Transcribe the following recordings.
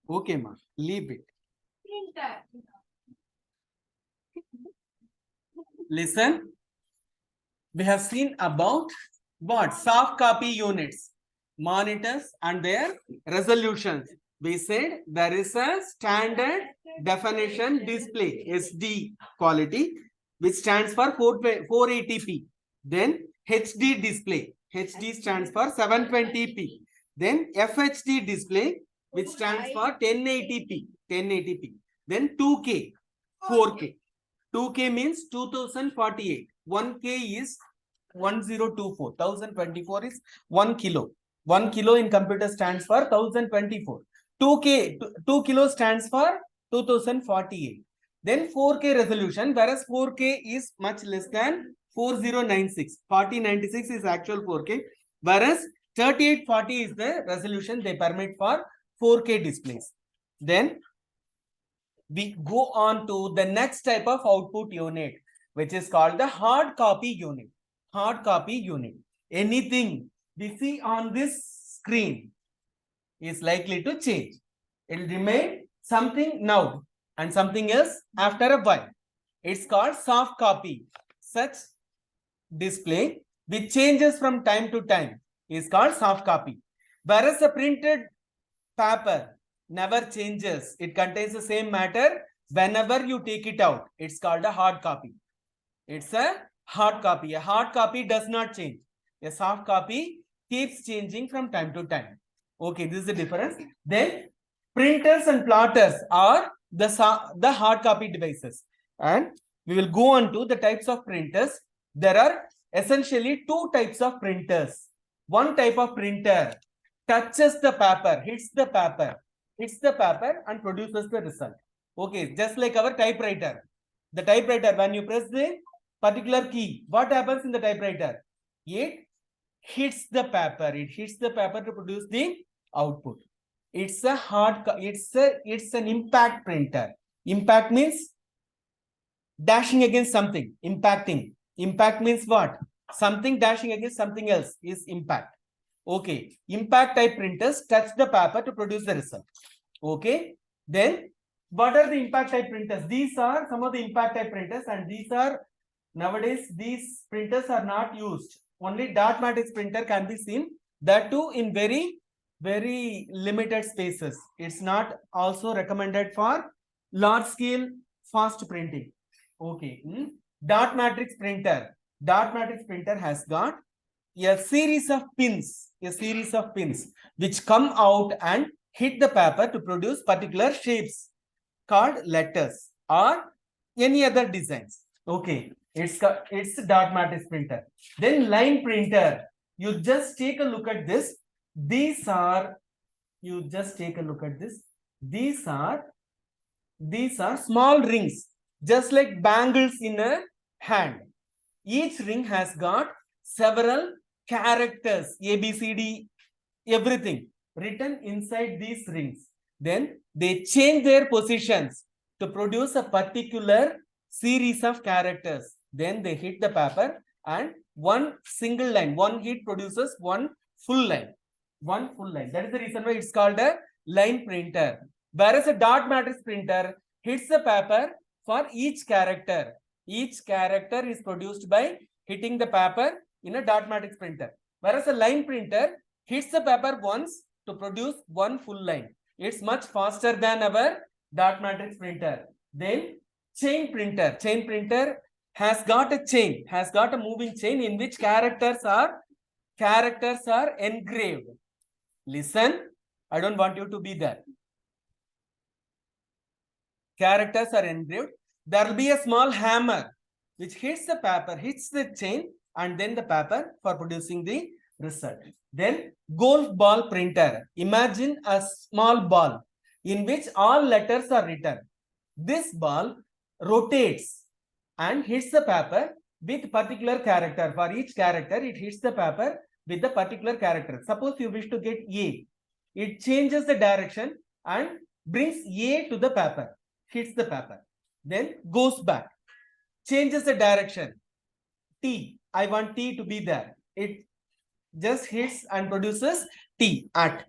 Okay, ma. Leave it. Listen. We have seen about what? Soft copy units, monitors and their resolutions. We said there is a standard definition display, SD quality, which stands for 480p. Then HD display, HD stands for 720p. Then FHD display, which stands for 1080p, 1080p. Then 2K, 4K. 2K means 2048. 1K is 1024. 1024 is 1 kilo. 1 kilo in computer stands for 1024. 2K, 2 kilo stands for 2048. Then 4K resolution, whereas 4K is much less than 4096. 4096 is actual 4K, whereas 3840 is the resolution they permit for 4K displays. Then we go on to the next type of output unit, which is called the hard copy unit. Hard copy unit. Anything we see on this screen is likely to change. It will remain something now and something else after a while. It's called soft copy. Such display which changes from time to time is called soft copy. Whereas a printed paper never changes. It contains the same matter whenever you take it out. It's called a hard copy. It's a hard copy. A hard copy does not change. A soft copy keeps changing from time to time. Okay, this is the difference. Then printers and plotters are the hard copy devices. And we will go on to the types of printers. There are essentially two types of printers. One type of printer touches the paper, hits the paper and produces the result. Okay, just like our typewriter. The typewriter, when you press the particular key, what happens in the typewriter? It hits the paper. It hits the paper to produce the output. It's a it's an impact printer. Impact means dashing against something. Impacting. Impact means what? Something dashing against something else is impact. Okay, impact type printers touch the paper to produce the result. Okay, then what are the impact type printers? These are some of the impact type printers, and these are nowadays these printers are not used. Only dot matrix printer can be seen, that too in very limited spaces. It's not also recommended for large scale fast printing. Okay, dot matrix printer. Dot matrix printer has got a series of pins which come out and hit the paper to produce particular shapes called letters or any other designs. Okay, it's dot matrix printer. Then line printer. You just take a look at this. These are small rings, just like bangles in a hand. Each ring has got several characters, A, B, C, D, everything written inside these rings. Then they change their positions to produce a particular series of characters. Then they hit the paper and one single line, one hit produces one full line. That is the reason why it's called a line printer. Whereas a dot matrix printer hits the paper for each character. Each character is produced by hitting the paper in a dot matrix printer. Whereas a line printer hits the paper once to produce one full line. It's much faster than our dot matrix printer. Then chain printer. Chain printer has got a moving chain in which characters are engraved. Listen, I don't want you to be there. Characters are engraved. There will be a small hammer which hits the paper, hits the chain, and then the paper for producing the result. Then golf ball printer. Imagine a small ball in which all letters are written. This ball rotates and hits the paper with particular character. For each character, it hits the paper with the particular character. Suppose you wish to get A. It changes the direction and brings A to the paper, hits the paper. then goes back, changes the direction. T, I want T to be there. It just hits and produces T at.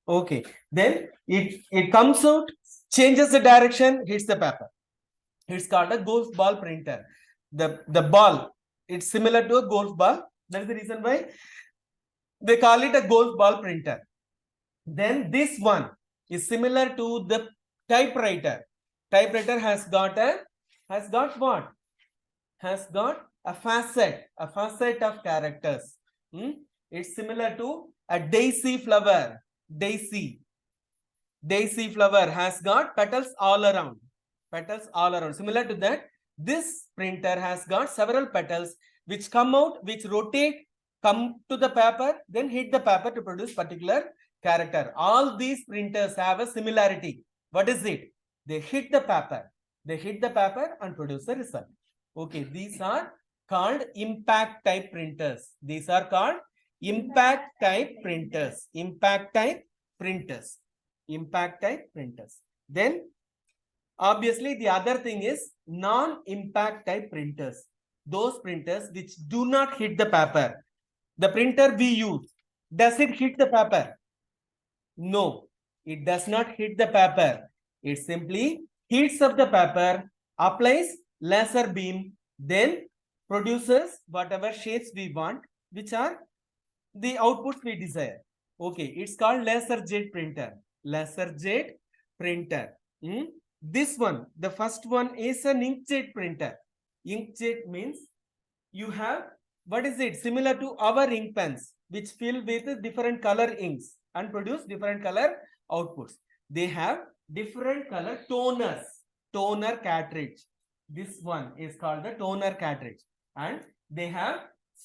Okay. Then it comes out, changes the direction, hits the paper. It's called a golf ball printer. The ball, it's similar to a golf ball. That is the reason why they call it a golf ball printer. Then this one is similar to the typewriter. Typewriter has got what? Has got a facet of characters. It's similar to a daisy flower. Daisy flower has got petals all around. Similar to that, this printer has got several petals which come out, which rotate, come to the paper, then hit the paper to produce particular character. All these printers have a similarity. What is it? They hit the paper and produce the result. Okay, these are called impact type printers. These are called impact type printers. Then obviously the other thing is non-impact type printers. Those printers which do not hit the paper. The printer we use, does it hit the paper? No, it does not hit the paper. It simply heats up the paper, applies laser beam, then produces whatever shapes we want, which are the outputs we desire. Okay, it's called laser jet printer. This one, the first one is an inkjet printer. Inkjet means you have, what is it? Similar to our ink pens, which fill with different color inks and produce different color outputs. They have different color toners, toner cartridge. This one is called the toner cartridge. And they have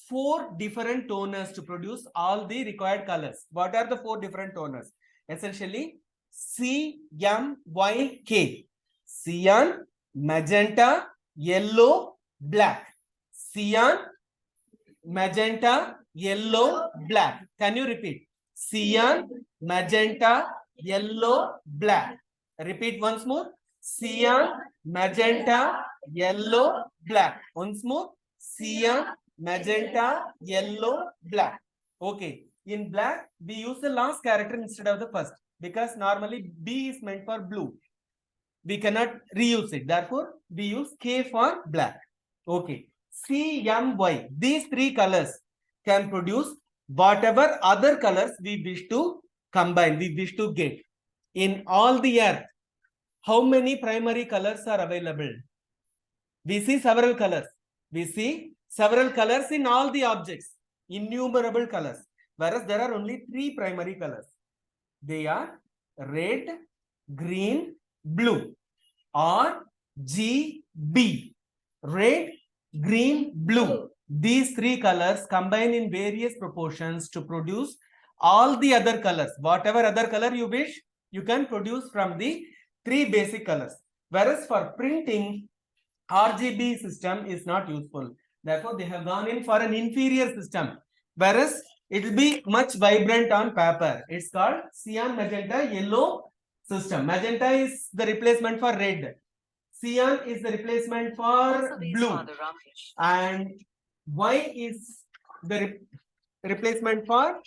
4 different toners to produce all the required colors. What are the 4 different toners? Essentially, CMYK. Cyan, magenta, yellow, black. Cyan, magenta, yellow, black. Can you repeat? Cyan, magenta, yellow, black. Repeat once more. Cyan, magenta, yellow, black. Once more. Cyan, magenta, yellow, black. Okay. In black, we use the last character instead of the first, because normally B is meant for blue. We cannot reuse it. Therefore, we use K for black. Okay. CMY. These 3 colors can produce whatever other colors we wish to combine, we wish to get. In all the earth, how many primary colors are available? We see several colors. In all the objects. Innumerable colors. Whereas there are only 3 primary colors. They are red, green, blue. RGB. Red, green, blue. These 3 colors combine in various proportions to produce all the other colors. Whatever other color you wish, you can produce from the 3 basic colors. Whereas for printing, RGB system is not useful. Therefore, they have gone in for an inferior system. Whereas it will be much vibrant on paper. It's called cyan, magenta, yellow system. Magenta is the replacement for red. Cyan is the replacement for blue. And Y is the replacement for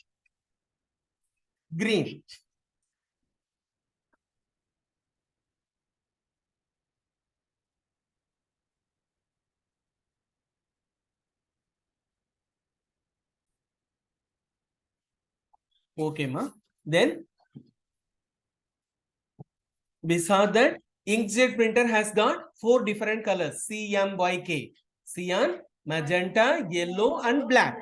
green. Okay, ma. Then we saw that inkjet printer has got 4 different colors: CMYK, cyan, magenta, yellow, and black.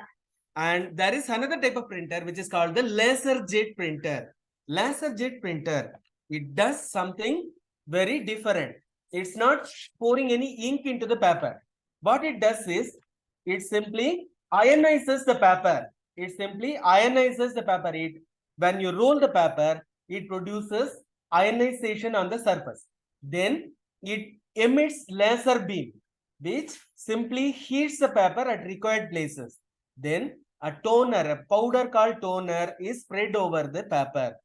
And there is another type of printer which is called the laser jet printer. Laser jet printer, it does something very different. It's not pouring any ink into the paper. What it does is, it simply ionizes the paper. When you roll the paper, it produces ionization on the surface. Then it emits laser beam, which simply heats the paper at required places. Then a powder called toner is spread over the paper.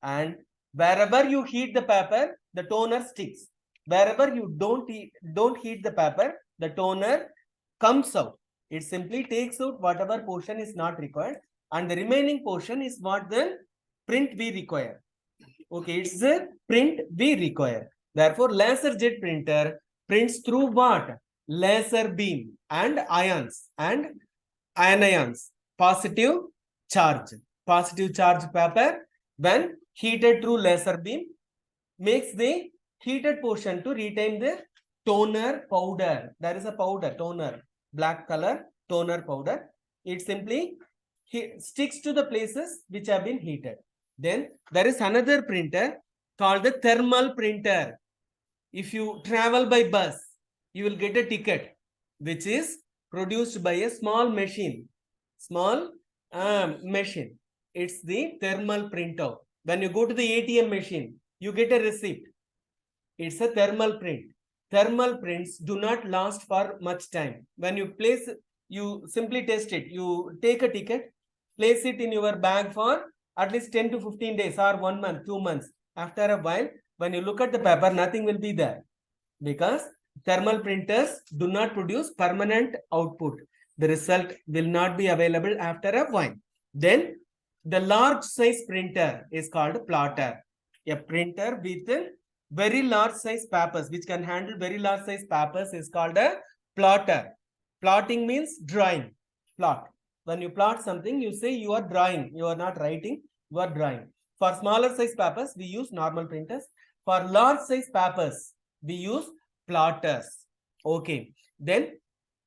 And wherever you heat the paper, the toner sticks. wherever you don't heat the paper, the toner comes out. It simply takes out whatever portion is not required, and the remaining portion is what the print we require. Okay, it's the print we require. Therefore, laser jet printer prints through what? Laser beam and ions and anions. Positive charge. Positive charge paper, when heated through laser beam, makes the heated portion to retain the toner powder. There is a powder, toner, black color toner powder. It simply sticks to the places which have been heated. Then there is another printer called the thermal printer. If you travel by bus, you will get a ticket which is produced by a small machine. Small machine. It's the thermal printer. When you go to the ATM machine, you get a receipt. It's a thermal print. Thermal prints do not last for much time. When you place, you simply test it. You take a ticket, place it in your bag for at least 10 to 15 days or 1 month, 2 months. After a while, when you look at the paper, nothing will be there, because thermal printers do not produce permanent output. The result will not be available after a while. Then the large size printer is called plotter. A printer with very large size papers, which can handle very large size papers, is called a plotter. Plotting means drawing. Plot. When you plot something, you say you are drawing. You are not writing, you are drawing. For smaller size papers, we use normal printers. For large size papers, we use plotters. Okay. Then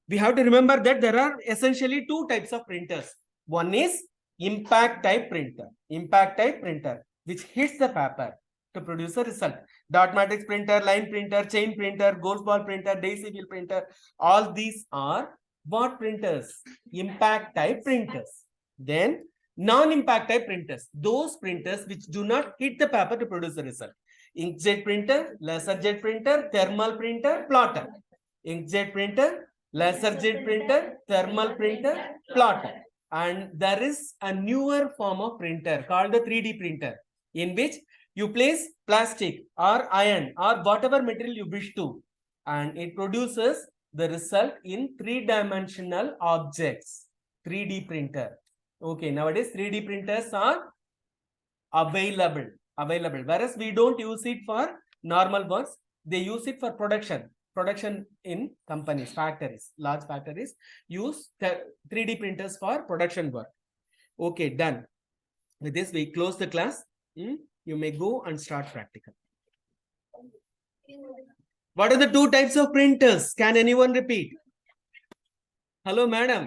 we have to remember that there are essentially two types of printers. One is impact type printer. Impact type printer, which hits the paper to produce a result. Dot matrix printer, line printer, chain printer, golf ball printer, daisy wheel printer. All these are what printers? Impact type printers. Then non-impact type printers. Those printers which do not hit the paper to produce a result. Inkjet printer, laser jet printer, thermal printer, plotter. Inkjet printer, laser jet printer, thermal printer, plotter. And there is a newer form of printer called the 3D printer, in which you place plastic or iron or whatever material you wish to, and it produces the result in three-dimensional objects. 3D printer. Okay, nowadays 3D printers are available, whereas we don't use it for normal works. They use it for production in companies, factories. Large factories use 3D printers for production work. Okay, done. With this, we close the class. You may go and start practical. What are the two types of printers? Can anyone repeat? Hello, madam.